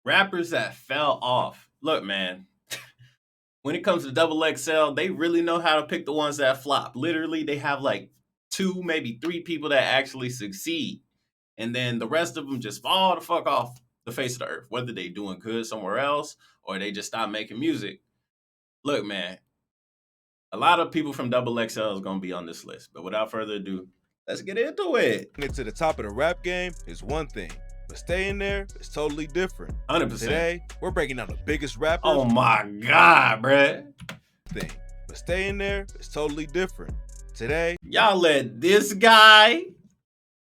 rappers that fell off. Look, man, when it comes to Double XL, they really know how to pick the ones that flop. Literally, they have like two, maybe three people that actually succeed. And then the rest of them just fall the fuck off the face of the earth, whether they doing good somewhere else or they just stop making music. Look, man, a lot of people from Double XL is gonna be on this list. But without further ado, let's get into it. Getting to the top of the rap game is one thing, but staying there is totally different. 100%. Today, we're breaking down the biggest rappers. Oh my God, bruh. Thing, but staying there is totally different. Today, y'all let this guy.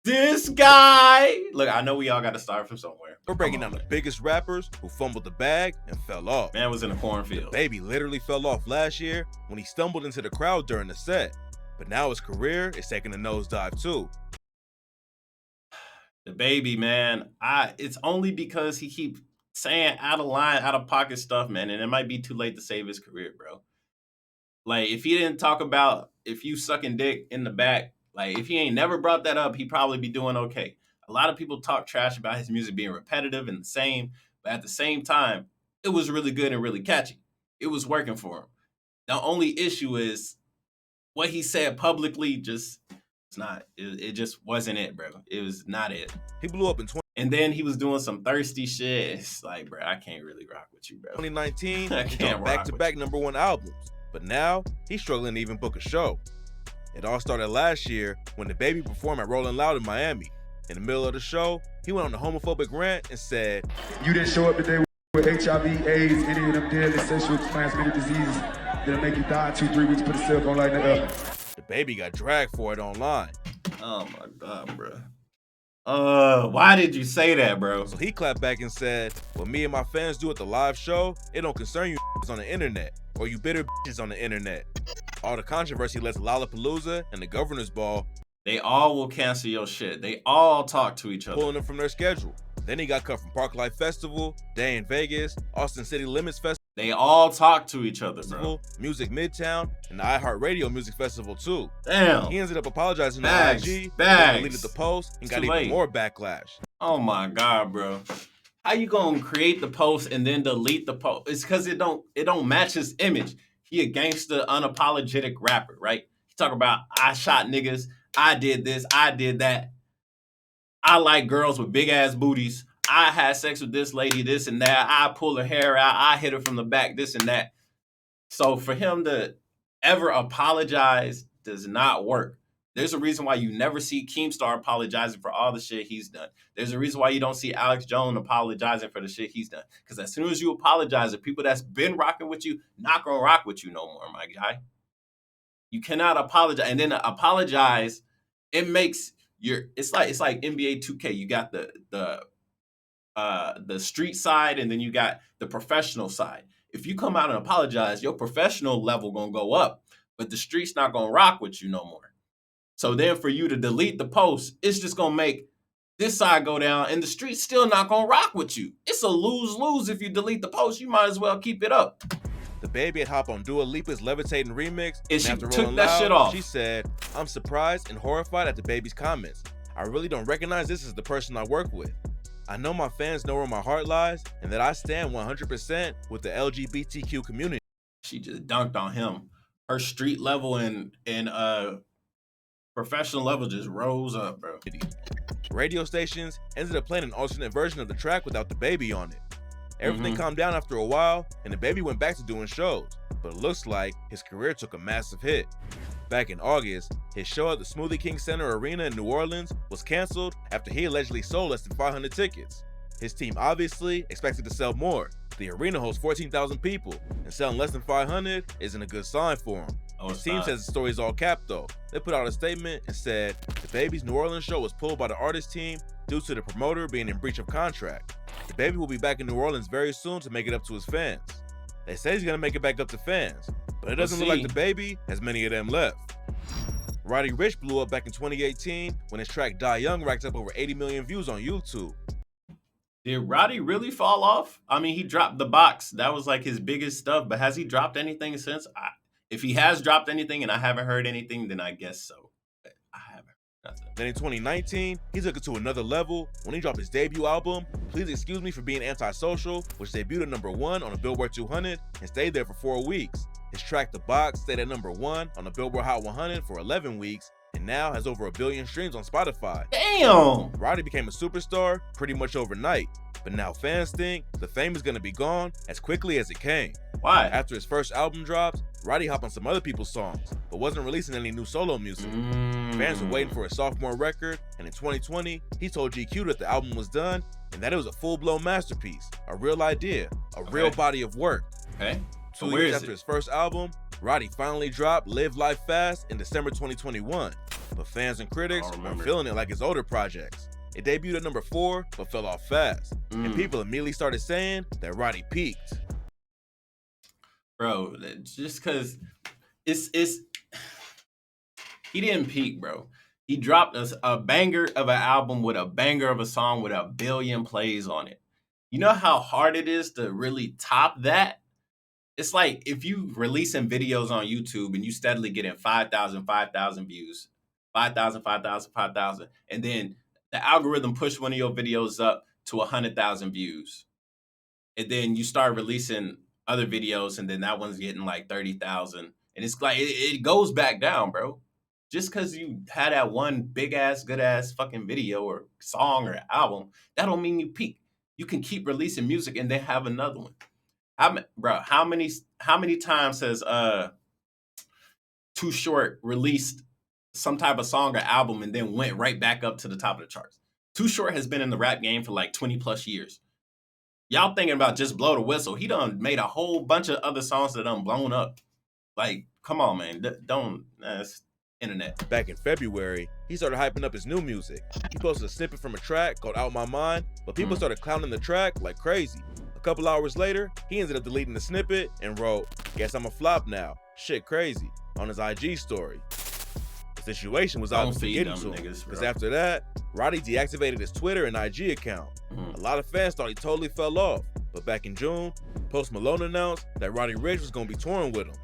Look, I know we all got to start from somewhere. We're breaking down the biggest rappers who fumbled the bag and fell off. Man was in a cornfield. Baby literally fell off last year when he stumbled into the crowd during the set. But now his career is taking a nosedive too. The Baby, man, it's only because he keep saying out of line, out of pocket stuff, man, and it might be too late to save his career, bro. Like, if he didn't talk about if you sucking dick in the back, like, if he ain't never brought that up, he'd probably be doing okay. A lot of people talk trash about his music being repetitive and the same, but at the same time, it was really good and really catchy. It was working for him. The only issue is what he said publicly it just wasn't it, bro. It was not it. He blew up in 20. And then he was doing some thirsty shit. It's like, bro, I can't really rock with you, bro. 2019, I can't back-to-back #1 albums. But now, he's struggling to even book a show. It all started last year when the Baby performed at Rolling Loud in Miami. In the middle of the show, he went on a homophobic rant and said, "You didn't show up today with HIV, AIDS, any of them deadly sexually transmitted diseases that'll make you die in 2-3 weeks, put a cell phone light in the up." The Baby got dragged for it online. Oh my God, bro. Why did you say that, bro? So he clapped back and said, "What me and my fans do at the live show, it don't concern you on the internet, or you bitter bitches on the internet." All the controversy led to Lollapalooza and the Governor's Ball. They all will cancel your shit. They all talk to each other. Pulling them from their schedule. Then he got cut from Parklife Festival, Day in Vegas, Austin City Limits Festival. They all talk to each other, bro. Music Midtown, and the iHeartRadio Music Festival too. Damn. He ended up apologizing on IG, deleted the post, and got even more backlash. Oh my God, bro. How you gonna create the post and then delete the post? It's because it don't match his image. He a gangster, unapologetic rapper, right? He talk about, I shot niggas, I did this, I did that. I like girls with big ass booties. I had sex with this lady, this and that. I pull her hair out. I hit her from the back, this and that. So for him to ever apologize does not work. There's a reason why you never see Keemstar apologizing for all the shit he's done. There's a reason why you don't see Alex Jones apologizing for the shit he's done. Because as soon as you apologize, the people that's been rocking with you, not gonna rock with you no more, my guy. You cannot apologize. And then apologize, it makes it's like NBA 2K. You got the street side, and then you got the professional side. If you come out and apologize, your professional level gonna go up, but the street's not gonna rock with you no more. So then for you to delete the post, it's just gonna make this side go down, and the street's still not gonna rock with you. It's a lose-lose if you delete the post. You might as well keep it up. The Baby had hopped on Dua Lipa's Levitating remix, and she after took Rolling that Loud, shit off. She said, "I'm surprised and horrified at the Baby's comments. I really don't recognize this as the person I work with. I know my fans know where my heart lies and that I stand 100% with the LGBTQ community." She just dunked on him. Her street level and professional level just rose up, bro. Radio stations ended up playing an alternate version of the track without the Baby on it. Everything calmed down after a while, and the Baby went back to doing shows, but it looks like his career took a massive hit. Back in August, his show at the Smoothie King Center Arena in New Orleans was canceled after he allegedly sold less than 500 tickets. His team obviously expected to sell more. The arena hosts 14,000 people, and selling less than 500 isn't a good sign for him. His team says the story is all capped though. They put out a statement and said the Baby's New Orleans show was pulled by the artist team due to the promoter being in breach of contract. The Baby will be back in New Orleans very soon to make it up to his fans. They say he's gonna make it back up to fans, but it doesn't look like the Baby has many of them left. Roddy Ricch blew up back in 2018 when his track Die Young racked up over 80 million views on YouTube. Did Roddy really fall off? I mean, he dropped The Box. That was like his biggest stuff, but has he dropped anything since? If he has dropped anything and I haven't heard anything, then I guess so. But I haven't heard nothing. Then in 2019, he took it to another level when he dropped his debut album, Please Excuse Me for Being Antisocial, which debuted at #1 on the Billboard 200 and stayed there for 4 weeks. His track The Box stayed at #1 on the Billboard Hot 100 for 11 weeks and now has over 1 billion streams on Spotify. Damn! Roddy became a superstar pretty much overnight, but now fans think the fame is gonna be gone as quickly as it came. Why? After his first album dropped, Roddy hopped on some other people's songs, but wasn't releasing any new solo music. Fans were waiting for a sophomore record, and in 2020, he told GQ that the album was done and that it was a full-blown masterpiece, a real idea, a real body of work. Okay. So 2 where years is after it? his first album, Roddy finally dropped Live Life Fast in December 2021, but fans and critics I don't were remember. feeling it like his older projects. It debuted at #4, but fell off fast, and people immediately started saying that Roddy peaked. Bro, just cause it's he didn't peak, bro. He dropped a banger of an album with a banger of a song with 1 billion plays on it. You know how hard it is to really top that? It's like if you releasing videos on YouTube and you steadily getting 5,000 views, 5,000, and then the algorithm push one of your videos up to 100,000 views. And then you start releasing other videos and then that one's getting like 30,000. And it's like, it goes back down, bro. Just because you had that one big ass, good ass fucking video or song or album, that don't mean you peak. You can keep releasing music and then have another one. How many times has Too Short released some type of song or album and then went right back up to the top of the charts? Too Short has been in the rap game for like 20 plus years. Y'all thinking about Just Blow the Whistle. He done made a whole bunch of other songs that done blown up. Like, come on, man. It's internet. Back in February, he started hyping up his new music. He posted a snippet from a track called Out My Mind, but people started clowning the track like crazy. A couple hours later, he ended up deleting the snippet and wrote, "Guess I'm a flop now. Shit crazy," on his IG story. The situation was obviously getting to him, because after that, Roddy deactivated his Twitter and IG account. A lot of fans thought he totally fell off, but back in June, Post Malone announced that Roddy Ricch was going to be touring with him.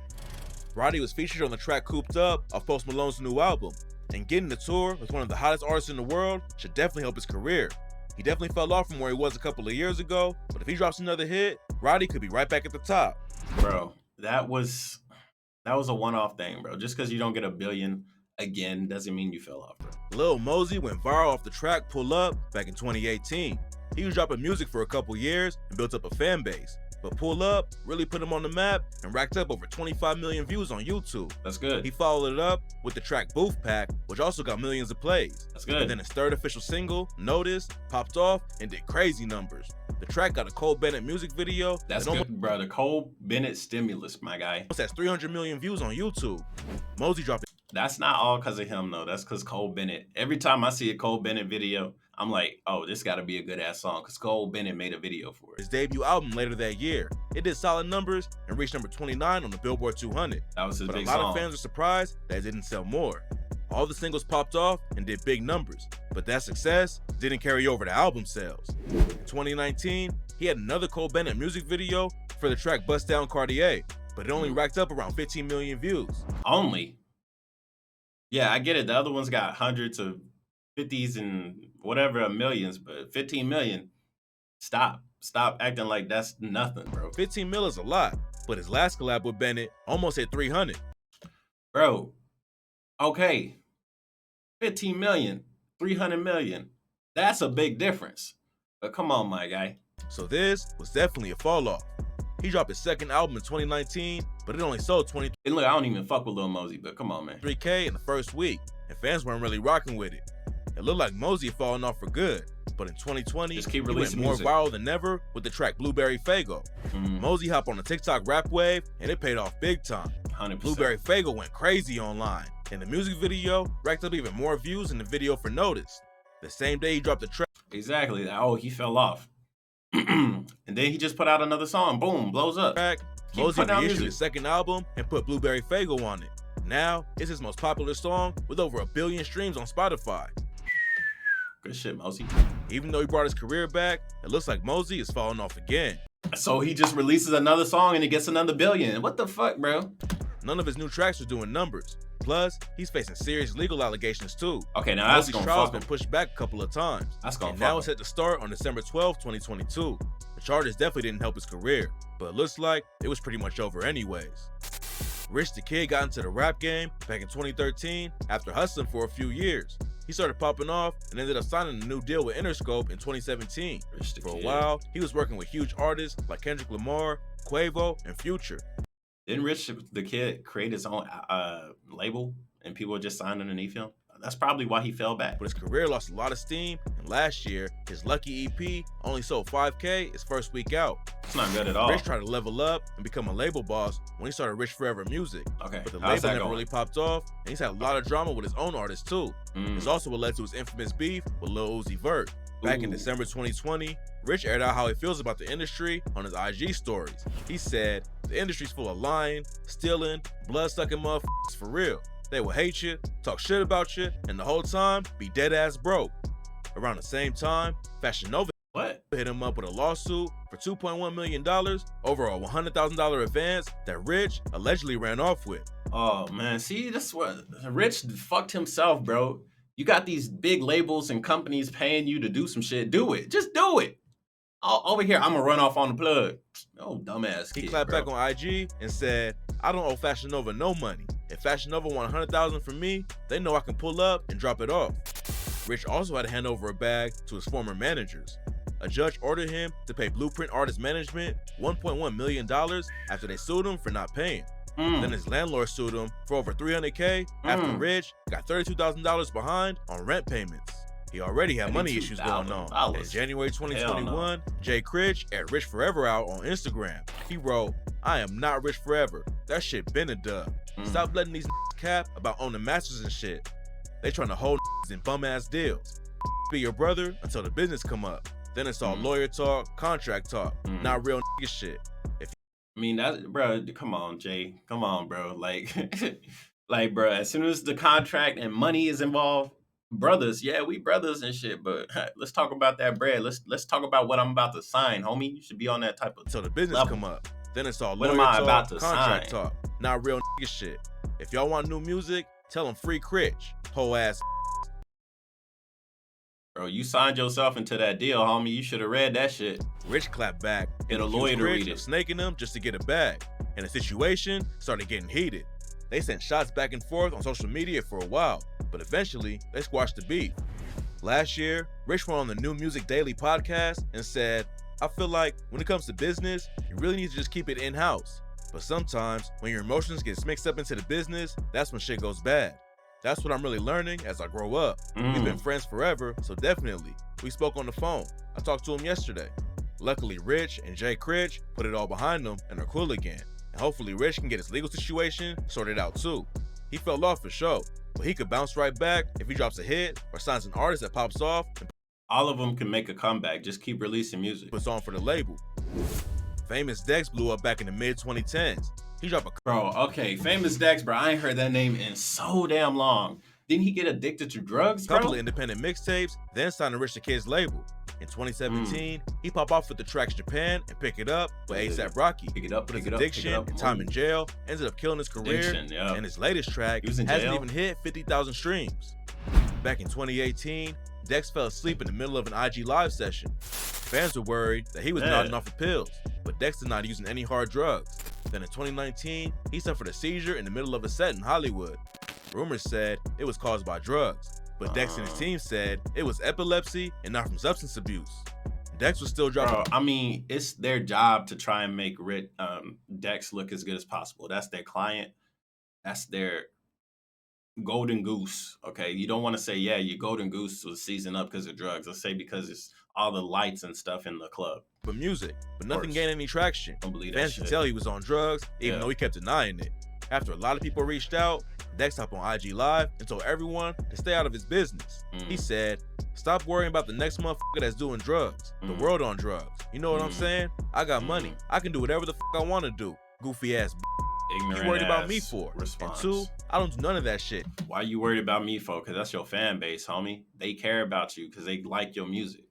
Roddy was featured on the track Cooped Up off Post Malone's new album, and getting the tour with one of the hottest artists in the world should definitely help his career. He definitely fell off from where he was a couple of years ago, but if he drops another hit, Roddy could be right back at the top. Bro, that was a one-off thing, bro. Just because you don't get 1 billion again doesn't mean you fell off, bro. Lil Mosey went viral off the track Pull Up back in 2018. He was dropping music for a couple years and built up a fan base. But Pull Up really put him on the map and racked up over 25 million views on YouTube. That's good. He followed it up with the track Booth Pack, which also got millions of plays. That's good. And then his third official single, Notice, popped off and did crazy numbers. The track got a Cole Bennett music video. That's good, bro. The Cole Bennett Stimulus, my guy. Almost has 300 million views on YouTube. Mosey dropped it. That's not all because of him, though. That's because Cole Bennett. Every time I see a Cole Bennett video, I'm like, oh, this got to be a good-ass song because Cole Bennett made a video for it. His debut album later that year. It did solid numbers and reached #29 on the Billboard 200. That was his But a big lot song. of fans were surprised that it didn't sell more. All the singles popped off and did big numbers, but that success didn't carry over to album sales. In 2019, he had another Cole Bennett music video for the track Bust Down Cartier, but it only racked up around 15 million views. Only? Yeah, I get it. The other ones got hundreds of 50s and whatever millions, but 15 million, stop acting like that's nothing, bro. 15 mil is a lot, but his last collab with Bennett almost hit 300. Bro, okay, 15 million, 300 million, that's a big difference. But come on, my guy. So this was definitely a fall off. He dropped his second album in 2019, but it only sold 23K And look, I don't even fuck with Lil Mosey, but come on, man. in the first week, and fans weren't really rocking with it. It looked like Mosey had fallen off for good, but in 2020, Just keep he went releasing more music. viral than ever with the track Blueberry Faygo. Mosey hopped on the TikTok rap wave, and it paid off big time. 100%. Blueberry Faygo went crazy online, and the music video racked up even more views than the video for Notice. The same day he dropped the track, Exactly. Oh, he fell off. And then he just put out another song. Boom, blows up. Keep Mosey putting out reissued music. his second album and put Blueberry Faygo on it. Now, it's his most popular song with over 1 billion streams on Spotify. Good shit, Mosey. Even though he brought his career back, it looks like Mosey is falling off again. So he just releases another song and he gets another billion. What the fuck, bro? None of his new tracks are doing numbers. Plus, he's facing serious legal allegations too. Okay, now Most that's of these gonna trials fuck been him. pushed back a couple of times. That's gonna And fuck now him. it's set to start on December 12th, 2022. The charges definitely didn't help his career, but it looks like it was pretty much over anyways. Rich the Kid got into the rap game back in 2013 after hustling for a few years. He started popping off and ended up signing a new deal with Interscope in 2017. Rich the For a Kid. while, he was working with huge artists like Kendrick Lamar, Quavo, and Future. Didn't Rich the Kid create his own label and people just signed underneath him? That's probably why he fell back. But his career lost a lot of steam, and last year, his Lucky EP only sold 5K his first week out. It's not good at all. Rich tried to level up and become a label boss when he started Rich Forever Music. Okay, But the how's label that never going? really popped off, and he's had a lot of drama with his own artists too. It's also what led to his infamous beef with Lil Uzi Vert. Back in Ooh. December 2020, Rich aired out how he feels about the industry on his IG stories. He said, "The industry's full of lying, stealing, blood-sucking motherfuckers for real. They will hate you, talk shit about you, and the whole time be dead ass broke." Around the same time, Fashion Nova What? hit him up with a lawsuit for $2.1 million over a $100,000 advance that Rich allegedly ran off with. Oh man, see, that's what Rich fucked himself, bro. You got these big labels and companies paying you to do some shit. Do it. Just do it. Over here, I'm gonna run off on the plug. Oh, dumbass He kid, clapped bro. back on IG and said, "I don't owe Fashion Nova no money. If Fashion Nova want $100,000 from me, they know I can pull up and drop it off." Rich also had to hand over a bag to his former managers. A judge ordered him to pay Blueprint Artist Management $1.1 million after they sued him for not paying. Then his landlord sued him for over $300K after Rich got $32,000 behind on rent payments. He already had money issues going on. And in January 2021, Jay Critch aired Rich Forever out on Instagram. He wrote, "I am not rich forever. That shit been a dub. Stop letting these cap about owning masters and shit. They trying to hold in bum ass deals. Be your brother until the business come up. Then it's all lawyer talk, contract talk, not real shit." I mean, that's, bro, come on, Jay. Come on, bro. Like, like, bro, as soon as the contract and money is involved, brothers, yeah, we brothers and shit, but let's talk about that bread. Let's talk about what I'm about to sign, homie. You should be on that type of Until the business level. come up. Then it's all What lawyer am I talk, about to contract sign? talk, not real shit. If y'all want new music, tell them free Critch. Whole ass. Bro, you signed yourself into that deal, homie. You should have read that shit. Rich clapped back Get a accused lawyer to Critch read of it. snaking him just to get a bag. And the situation started getting heated. They sent shots back and forth on social media for a while, but eventually they squashed the beef. Last year, Rich went on the New Music Daily podcast and said, "I feel like when it comes to business, you really need to just keep it in-house. But sometimes when your emotions get mixed up into the business, that's when shit goes bad. That's what I'm really learning as I grow up. We've been friends forever, so definitely. We spoke on the phone. I talked to him yesterday. Luckily, Rich and Jay Critch put it all behind them and are cool again. And hopefully Rich can get his legal situation sorted out too. He fell off for sure, but he could bounce right back if he drops a hit or signs an artist that pops off and All of them can make a comeback. Just keep releasing music. puts on for the label." Famous Dex blew up back in the mid-2010s. He dropped a Bro, okay, Famous Dex, bro. I ain't heard that name in so damn long. Didn't he get addicted to drugs, bro? couple of independent mixtapes, then signed to Rich the Kid's label. In 2017, he popped off with the tracks Japan and Pick It Up with A$AP Rocky. Pick it up, But pick his it up, addiction pick it up. and time in jail ended up killing his career, Addiction, yeah. and his latest track He was in hasn't jail? even hit 50,000 streams. Back in 2018, Dex fell asleep in the middle of an IG live session. Fans were worried that he was Yeah. nodding off of pills, but Dex did not using any hard drugs. Then in 2019, he suffered a seizure in the middle of a set in Hollywood. Rumors said it was caused by drugs, but Dex and his team said it was epilepsy and not from substance abuse. Dex was still dropping. Bro, I mean, it's their job to try and make Dex look as good as possible. That's their client. That's their golden goose. Okay, you don't want to say, yeah, your golden goose was seasoned up because of drugs. Let's say because it's all the lights and stuff in the club. But nothing course. gained any traction. Don't believe that Fans could shit. tell he was on drugs, even Yeah. though he kept denying it. After a lot of people reached out, Dex hopped on IG Live and told everyone to stay out of his business. He said, "Stop worrying about the next motherfucker that's doing drugs. The world on drugs. You know what I'm saying? I got money. I can do whatever the fuck I want to do. Goofy ass. Ignorant You worried about ass me for? response. And two, I don't do none of that shit." Why you worried about me for? Because that's your fan base, homie. They care about you because they like your music.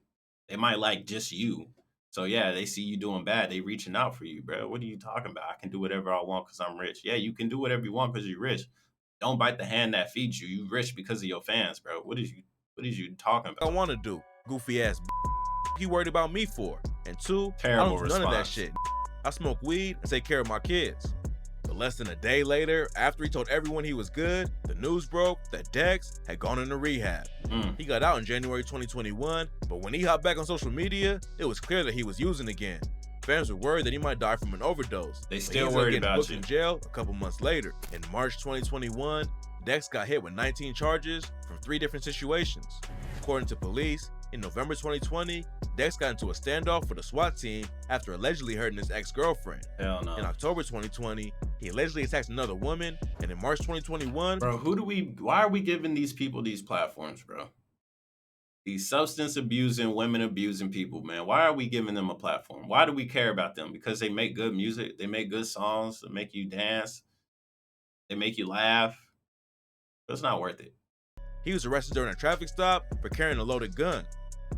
They might like just you. So yeah, they see you doing bad. They reaching out for you, bro. What are you talking about? I can do whatever I want because I'm rich. Yeah, you can do whatever you want because you're rich. Don't bite the hand that feeds you. You rich because of your fans, bro. What is you talking I about? want to do. Goofy ass. You worried about me for? And two, Terrible I don't do none of that response. shit. I smoke weed and take care of my kids. But less than a day later, after he told everyone he was good, the news broke that Dex had gone into rehab. He got out in January 2021, but when he hopped back on social media, it was clear that he was using again. Fans were worried that he might die from an overdose. They but still he ended up worried getting about booked you. in jail a couple months later. In March 2021, Dex got hit with 19 charges from 3 different situations. According to police, in November 2020, Dex got into a standoff with a SWAT team after allegedly hurting his ex-girlfriend. Hell no. In October 2020, he allegedly attacked another woman, and in March 2021, Bro, why are we giving these people these platforms, bro? These substance abusing, women abusing people, man. Why are we giving them a platform? Why do we care about them? Because they make good music, they make good songs, they make you dance, they make you laugh. It's not worth it. he was arrested during a traffic stop for carrying a loaded gun.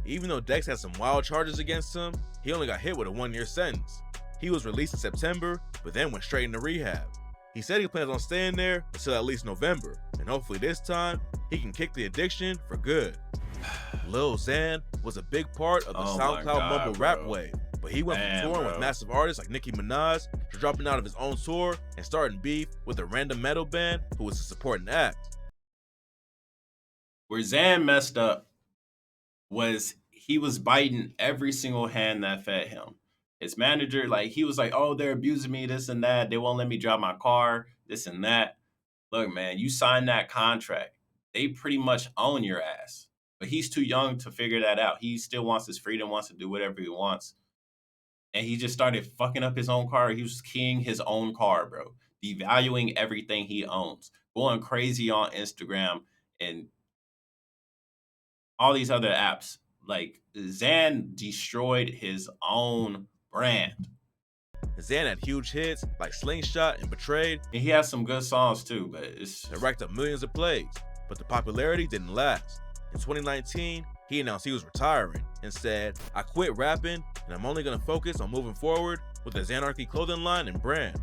Even though Dex had some wild charges against him, he only got hit with a 1-year sentence. He was released in September, but then went straight into rehab. He said he plans on staying there until at least November, and hopefully this time, he can kick the addiction for good. Lil Xan was a big part of the Oh my SoundCloud God, mumble rap bro. wave, but he went Man, from touring bro. with massive artists like Nicki Minaj to dropping out of his own tour and starting beef with a random metal band who was a supporting act. Where Xan messed up was he was biting every single hand that fed him. His manager, like, he was like, oh, they're abusing me, this and that. They won't let me drive my car, this and that. Look, man, you signed that contract. They pretty much own your ass. But he's too young to figure that out. He still wants his freedom, wants to do whatever he wants. And he just started fucking up his own car. He was keying his own car, bro. Devaluing everything he owns. Going crazy on Instagram and all these other apps. Like, Xan destroyed his own brand. Xan had huge hits like Slingshot and Betrayed And he has some good songs too, but it's that racked up millions of plays, but the popularity didn't last. In 2019, he announced he was retiring and said, I quit rapping and I'm only gonna focus on moving forward with the Xanarchy clothing line and brand.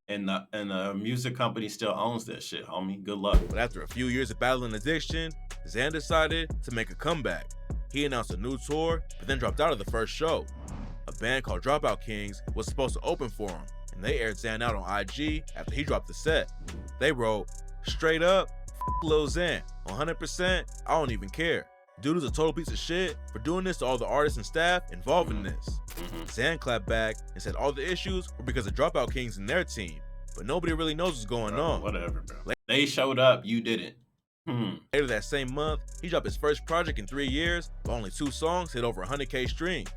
and the music company still owns that shit, homie. Good luck. But after a few years of battling addiction, Xan decided to make a comeback. He announced a new tour, but then dropped out of the first show. A band called Dropout Kings was supposed to open for him, and they aired Xan out on IG after he dropped the set. They wrote, straight up, F Lil Xan, 100%, I don't even care. Dude is a total piece of shit for doing this to all the artists and staff involved in this. Xan clapped back and said all the issues were because of Dropout Kings and their team, but nobody really knows what's going on. Whatever, bro. They showed up, you didn't. Later that same month, he dropped his first project in 3 years, but only 2 songs hit over 100K streams.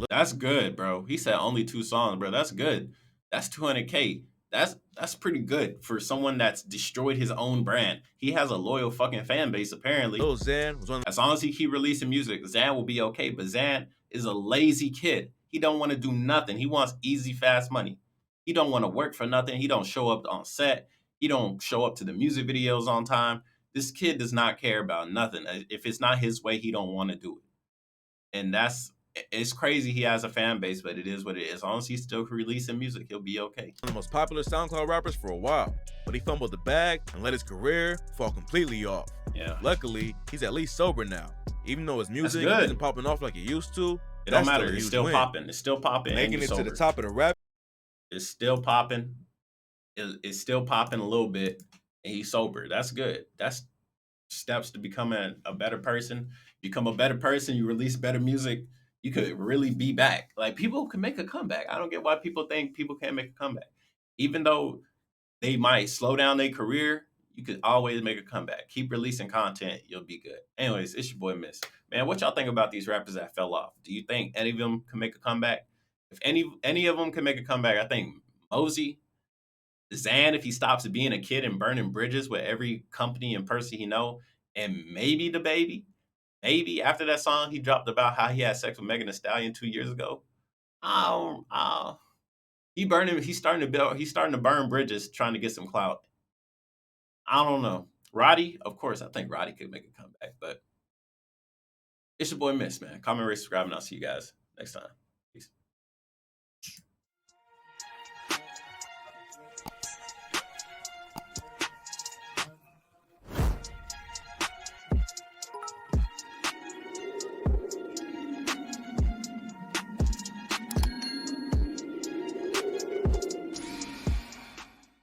That's good, bro. He said only 2 songs, bro. That's good. That's 200K. That's pretty good for someone that's destroyed his own brand. He has a loyal fucking fan base, apparently. Lil Xan was one. As long as he keep releasing music, Xan will be okay. But Xan is a lazy kid. He don't want to do nothing. He wants easy, fast money. He don't want to work for nothing. He don't show up on set. He don't show up to the music videos on time. This kid does not care about nothing. If it's not his way, he don't want to do it. And it's crazy he has a fan base, but it is what it is. As long as he's still releasing music, he'll be okay. One of the most popular SoundCloud rappers for a while, but he fumbled the bag and let his career fall completely off. Yeah. Luckily, he's at least sober now. Even though his music good. isn't popping off like it used to, It don't that's matter. still a It's huge still win. popping. It's still popping. Making and it you're to the sober. top of the rap. It's still popping. It's still popping a little bit, and he's sober. That's good. That's steps to becoming a better person. Become a better person. You release better music. You could really be back. Like, people can make a comeback. I don't get why people think people can't make a comeback. Even though they might slow down their career, you could always make a comeback. Keep releasing content. You'll be good. Anyways, it's your boy Miss. Man, what y'all think about these rappers that fell off? Do you think any of them can make a comeback? If any of them can make a comeback, I think Mosey, Xan, if he stops being a kid and burning bridges with every company and person he know, and maybe the baby. Maybe after that song he dropped about how he had sex with Megan Thee Stallion 2 years ago. He's starting to burn bridges trying to get some clout. I don't know. Roddy, of course, I think Roddy could make a comeback, but it's your boy Miss, man. Comment, rate, subscribe, and I'll see you guys next time.